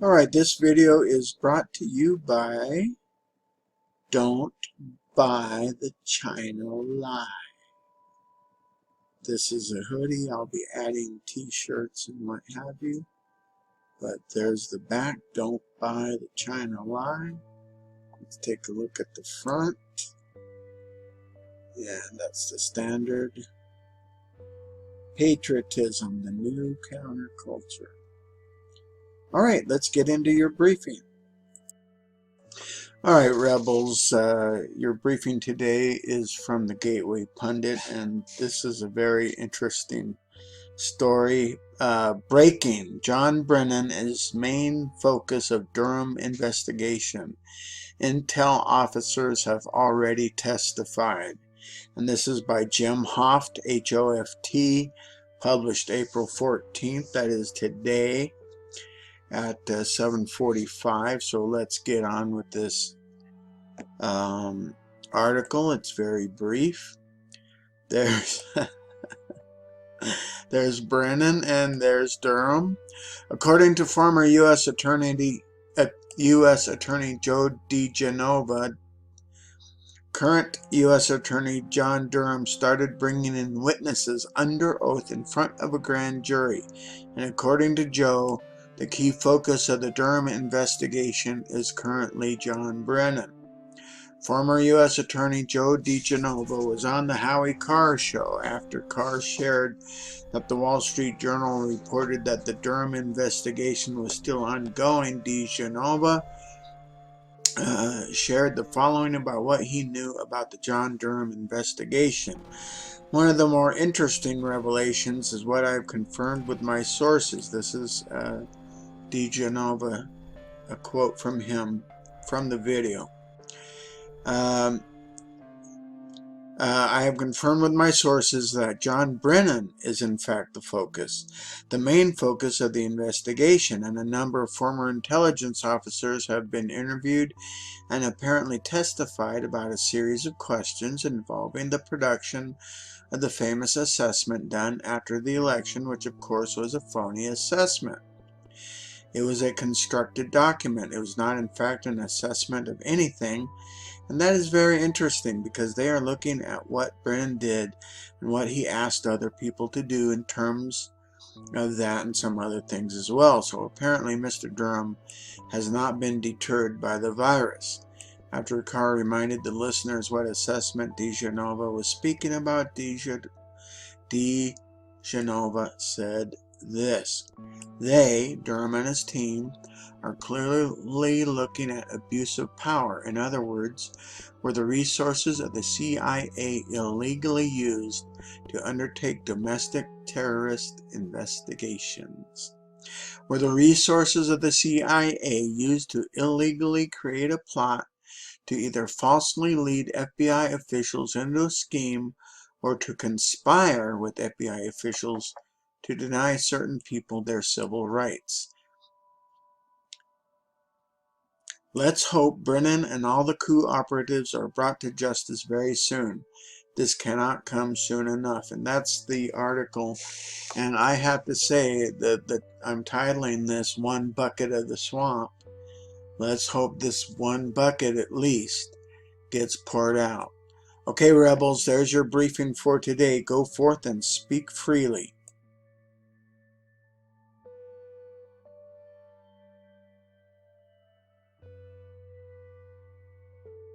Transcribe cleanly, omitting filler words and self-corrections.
Alright, this video is brought to you by Don't Buy the China Lie. This is a hoodie. I'll be adding t-shirts and what have you. But there's the back. Don't buy the China Lie. Let's take a look at the front. Yeah, that's the standard. Patriotism, the new counterculture. Alright, let's get into your briefing. Alright, Rebels, your briefing today is from the Gateway Pundit, and this is a very interesting story. Breaking: John Brennan is main focus of Durham investigation. Intel officers have already testified. And this is by Jim Hoft, H-O-F-T, published April 14th, that is today, at 7:45. So let's get on with this article. It's very brief. There's there's Brennan and there's Durham. According to former U.S. Attorney Joe DiGenova, current U.S. Attorney John Durham started bringing in witnesses under oath in front of a grand jury. And according to Joe, the key focus of the Durham investigation is currently John Brennan. Former U.S. Attorney Joe DiGenova was on the Howie Carr show after Carr shared that the Wall Street Journal reported that the Durham investigation was still ongoing. DiGenova shared the following about what he knew about the John Durham investigation. One of the more interesting revelations is what I've confirmed with my sources. This is DiGenova, a quote from him from the video. I have confirmed with my sources that John Brennan is in fact the focus, the main focus of the investigation, and a number of former intelligence officers have been interviewed and apparently testified about a series of questions involving the production of the famous assessment done after the election, which of course was a phony assessment. It was a constructed document. It was not in fact an assessment of anything. And that is very interesting because they are looking at what Brennan did and what he asked other people to do in terms of that and some other things as well. So apparently Mr. Durham has not been deterred by the virus. After Carr reminded the listeners what assessment DiGenova was speaking about, DiGenova said this: They, Durham and his team, are clearly looking at abuse of power. In other words, were the resources of the CIA illegally used to undertake domestic terrorist investigations? Were the resources of the CIA used to illegally create a plot to either falsely lead FBI officials into a scheme or to conspire with FBI officials to deny certain people their civil rights? Let's hope Brennan and all the coup operatives are brought to justice very soon. This cannot come soon enough. And that's the article. And I have to say that I'm titling this One Bucket of the Swamp. Let's hope this one bucket at least gets poured out. Okay, Rebels, there's your briefing for today. Go forth and speak freely.